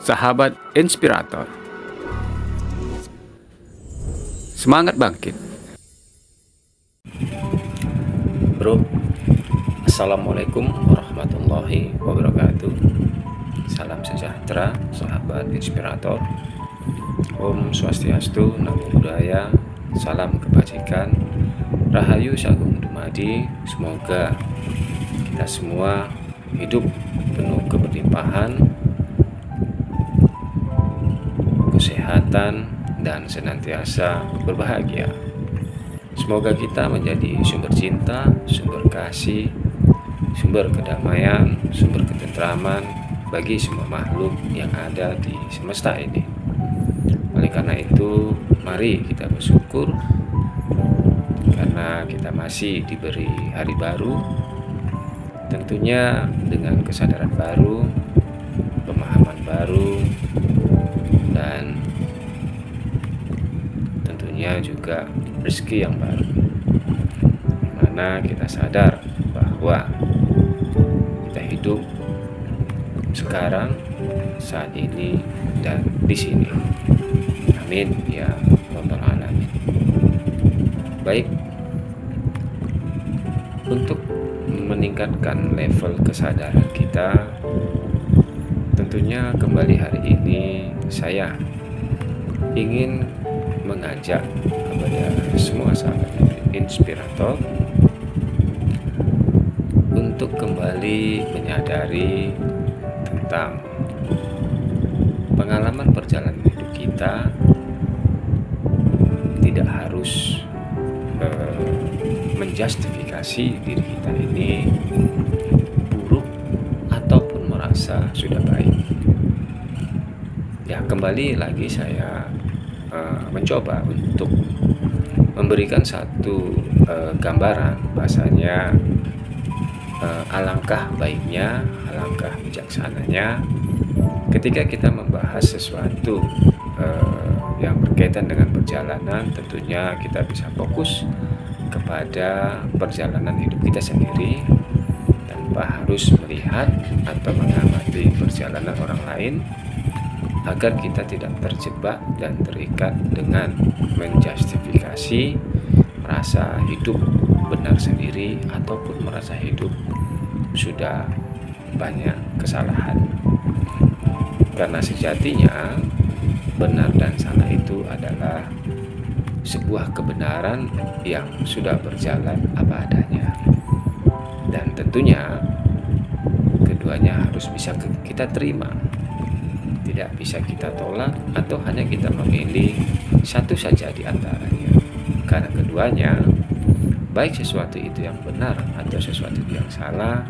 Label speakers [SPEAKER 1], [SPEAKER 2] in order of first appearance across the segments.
[SPEAKER 1] sahabat inspirator. Semangat bangkit.
[SPEAKER 2] Bro, Assalamualaikum warahmatullahi wabarakatuh. Salam sejahtera, sahabat inspirator. Om Swastiastu, Namo Buddhaya, salam kebajikan, Rahayu Sagung Dumadi. Semoga kita semua hidup penuh keberlimpahan, kesehatan, dan senantiasa berbahagia. Semoga kita menjadi sumber cinta, sumber kasih, sumber kedamaian, sumber ketentraman bagi semua makhluk yang ada di semesta ini. Oleh karena itu, mari kita bersyukur karena kita masih diberi hari baru, tentunya dengan kesadaran baru, pemahaman baru, dan tentunya juga rezeki yang baru, dimana kita sadar bahwa kita hidup sekarang, saat ini, dan di sini. Amin ya rabbal alamin. Baik, untuk meningkatkan level kesadaran kita, tentunya kembali hari ini saya ingin mengajak kepada semua sahabat inspirator untuk kembali menyadari tentang pengalaman perjalanan hidup kita. Tidak harus menjustifikasi diri kita ini buruk ataupun merasa sudah baik. Ya, kembali lagi saya mencoba untuk memberikan satu gambaran bahasanya alangkah baiknya, alangkah bijaksananya ketika kita membahas sesuatu yang berkaitan dengan perjalanan. Tentunya kita bisa fokus kepada perjalanan hidup kita sendiri tanpa harus melihat atau mengamati perjalanan orang lain, agar kita tidak terjebak dan terikat dengan menjustifikasi merasa hidup benar sendiri ataupun merasa hidup sudah banyak kesalahan. Karena sejatinya benar dan salah itu adalah sebuah kebenaran yang sudah berjalan apa adanya, dan tentunya keduanya harus bisa kita terima. Tidak bisa kita tolak atau hanya kita memilih satu saja di antaranya, karena keduanya, baik sesuatu itu yang benar atau sesuatu yang salah,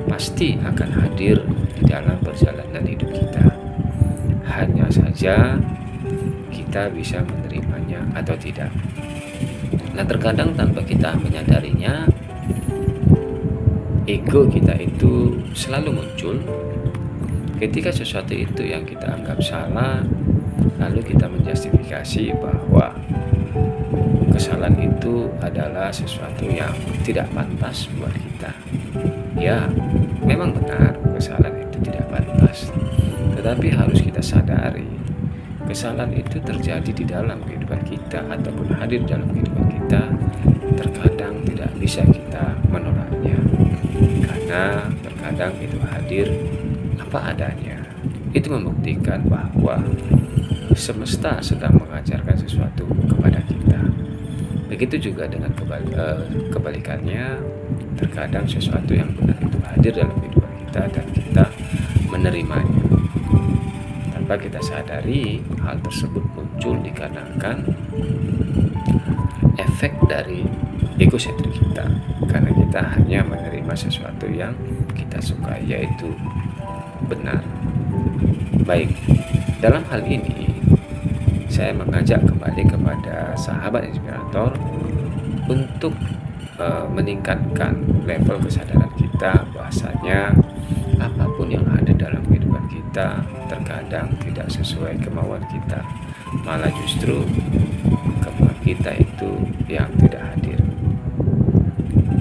[SPEAKER 2] pasti akan hadir di dalam perjalanan hidup kita. Hanya saja kita bisa menerimanya atau tidak. Nah, terkadang tanpa kita menyadarinya, ego kita itu selalu muncul ketika sesuatu itu yang kita anggap salah, lalu kita menjustifikasi bahwa kesalahan itu adalah sesuatu yang tidak pantas buat kita. Ya, memang benar kesalahan itu tidak pantas, tetapi harus kita sadari kesalahan itu terjadi di dalam kehidupan kita ataupun hadir dalam kehidupan kita. Terkadang tidak bisa kita menolaknya, karena terkadang itu hadir apa adanya. Itu membuktikan bahwa semesta sedang mengajarkan sesuatu kepada kita. Begitu juga dengan kebalikannya, terkadang sesuatu yang benar itu hadir dalam kehidupan kita dan kita menerimanya. Tanpa kita sadari, hal tersebut muncul dikarenakan efek dari egosentrik kita, karena kita hanya menerima sesuatu yang kita suka, yaitu benar. Baik, dalam hal ini saya mengajak kembali kepada sahabat inspirator untuk meningkatkan level kesadaran kita bahwasanya apapun yang ada dalam kehidupan kita terkadang tidak sesuai kemauan kita, malah justru kemauan kita itu yang tidak hadir.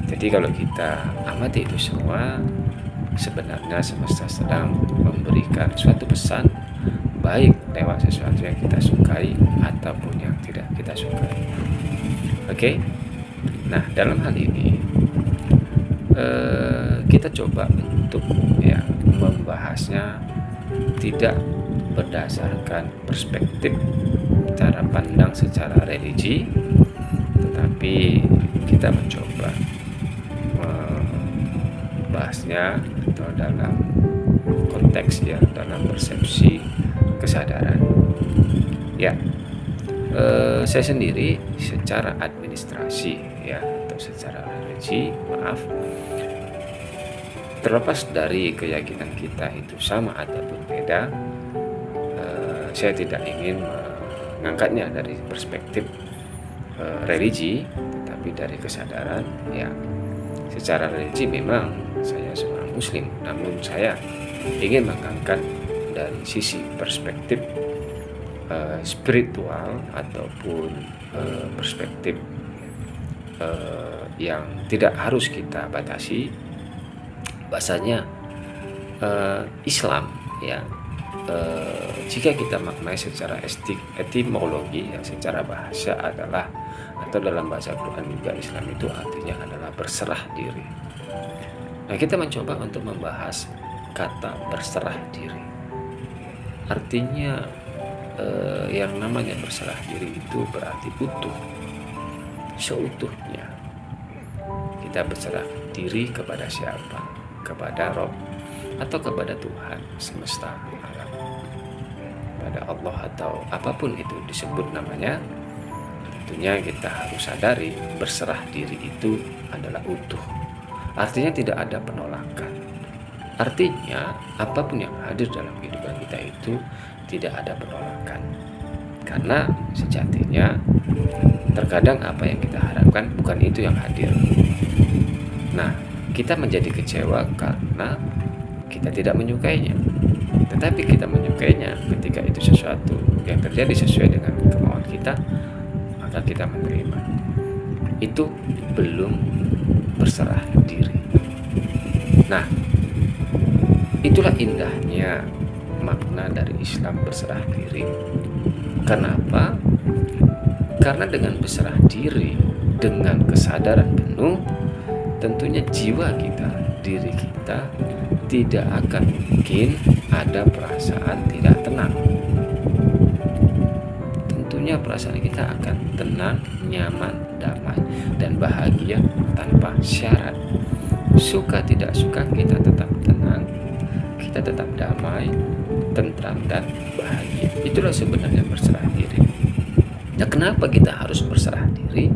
[SPEAKER 2] Jadi kalau kita amati itu semua, sebenarnya semesta sedang memberikan suatu pesan baik lewat sesuatu yang kita sukai ataupun yang tidak kita sukai. Oke? Nah, dalam hal ini kita coba untuk membahasnya tidak berdasarkan perspektif cara pandang secara religi, tetapi kita mencoba membahasnya atau dalam konteks dalam persepsi kesadaran. Saya sendiri secara administrasi atau secara religi, terlepas dari keyakinan kita itu sama ataupun beda, saya tidak ingin mengangkatnya dari perspektif religi, tapi dari kesadaran. Secara religi memang saya seorang muslim, namun saya ingin mengangkat dari sisi perspektif spiritual ataupun perspektif yang tidak harus kita batasi. Bahasanya Islam jika kita maknai secara etimologi secara bahasa adalah, atau dalam bahasa Quran juga, Islam itu artinya adalah berserah diri. Nah, kita mencoba untuk membahas kata berserah diri. Artinya yang namanya berserah diri itu berarti utuh, seutuhnya. Kita berserah diri kepada siapa? Kepada Rob atau kepada Tuhan semesta alam, pada Allah atau apapun itu disebut namanya. Tentunya kita harus sadari berserah diri itu adalah utuh, artinya tidak ada penolakan. Artinya apapun yang hadir dalam kehidupan kita itu tidak ada penolakan, karena sejatinya terkadang apa yang kita harapkan bukan itu yang hadir. Nah, kita menjadi kecewa karena kita tidak menyukainya, tetapi kita menyukainya ketika itu sesuatu yang terjadi sesuai dengan kemauan kita, maka kita menerima. Itu belum berserah diri. Nah, itulah indahnya makna dari Islam berserah diri. Kenapa? Karena dengan berserah diri, dengan kesadaran penuh, tentunya jiwa kita, diri kita tidak akan mungkin ada perasaan tidak tenang. Tentunya perasaan kita akan tenang, nyaman, damai, dan bahagia tanpa syarat. Suka tidak suka kita tetap tenang, kita tetap damai, tentram, dan bahagia. Itulah sebenarnya berserah diri. Nah, kenapa kita harus berserah diri?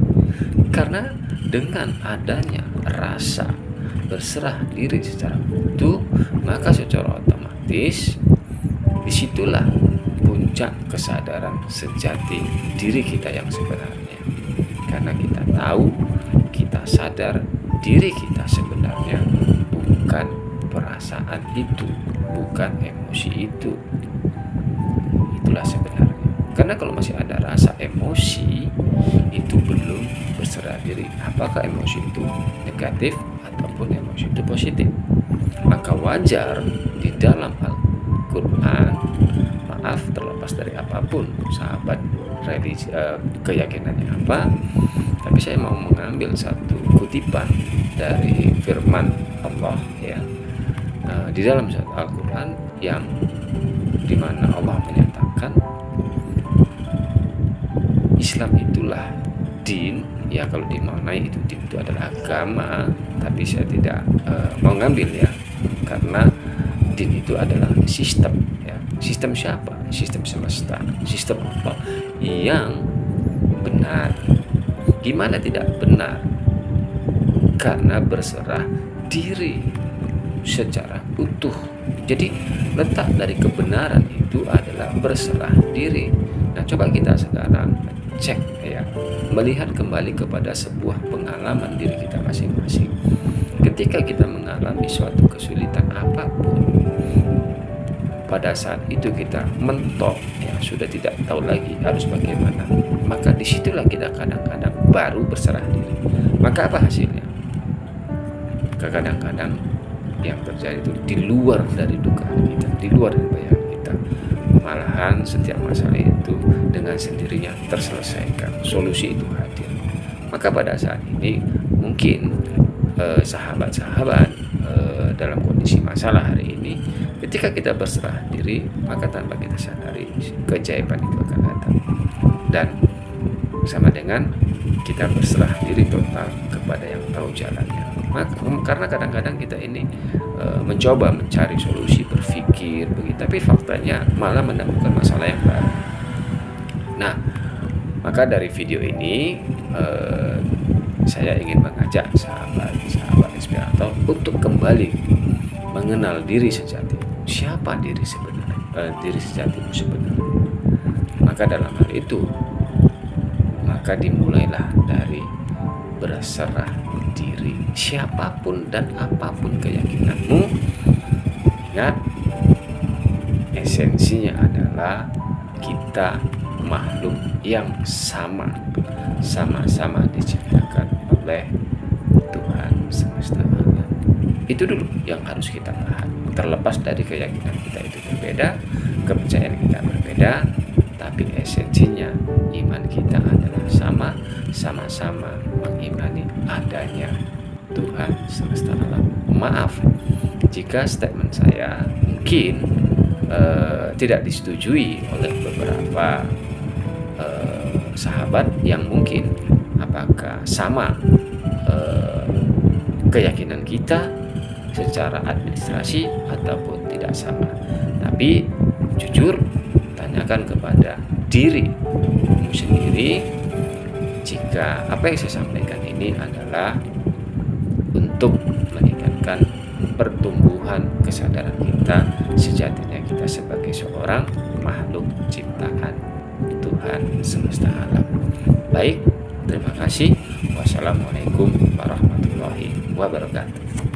[SPEAKER 2] Karena dengan adanya rasa berserah diri secara utuh, maka secara otomatis disitulah puncak kesadaran sejati diri kita yang sebenarnya. Karena kita tahu, kita sadar diri kita sebenarnya bukan perasaan itu, bukan emosi itu. Itulah sebenarnya. Karena kalau masih ada rasa emosi, itu belum berserah diri. Apakah emosi itu negatif ataupun emosi itu positif? Maka wajar di dalam Al-Quran, terlepas dari apapun sahabat religi, keyakinannya apa, tapi saya mau mengambil satu kutipan dari firman Allah di dalam Al-Quran, yang dimana Allah menyatakan Islam itulah din. Kalau dimaknai itu din itu adalah agama, tapi saya tidak mau ngambil karena din itu adalah sistem. Sistem siapa? Sistem semesta, sistem Allah yang benar. Gimana tidak benar? Karena berserah diri secara utuh. Jadi letak dari kebenaran itu adalah berserah diri. Nah, coba kita sekarang cek melihat kembali kepada sebuah pengalaman diri kita masing-masing. Ketika kita mengalami suatu kesulitan apapun, pada saat itu kita mentok, sudah tidak tahu lagi harus bagaimana, maka disitulah kita kadang-kadang baru berserah diri. Maka apa hasilnya? Kadang-kadang yang terjadi itu di luar dari dugaan kita, di luar dari bayangan kita, malah mudah-mudahan setiap masalah itu dengan sendirinya terselesaikan, solusi itu hadir. Maka pada saat ini mungkin sahabat-sahabat dalam kondisi masalah hari ini, ketika kita berserah diri, maka tanpa kita sadari keajaiban itu akan datang. Dan sama dengan kita berserah diri total kepada yang tahu jalannya. Karena kadang-kadang kita ini mencoba mencari solusi, berpikir begitu, tapi faktanya malah menemukan masalah yang baru. Nah, maka dari video ini saya ingin mengajak sahabat-sahabat inspirator untuk kembali mengenal diri sejati. Siapa diri sebenarnya? Diri sejatimu sebenarnya. Maka dalam hal itu, maka dimulailah dari berserah diri. Siapapun dan apapun keyakinanmu, ingat, esensinya adalah kita makhluk yang sama-sama diciptakan oleh Tuhan semesta alam. Itu dulu yang harus kita pahami. Terlepas dari keyakinan kita itu berbeda, kepercayaan kita berbeda, tapi esensinya iman kita adalah sama-sama mengimani adanya Tuhan semesta alam. Maaf jika statement saya mungkin tidak disetujui oleh beberapa sahabat yang mungkin apakah sama keyakinan kita secara administrasi ataupun tidak sama. Tapi jujur, tanyakan kepada dirimu sendiri jika apa yang saya sampaikan ini adalah untuk meningkatkan pertumbuhan kesadaran kita sejatinya kita sebagai seorang makhluk ciptaan Tuhan semesta alam. Baik, terima kasih. Wassalamualaikum warahmatullahi wabarakatuh.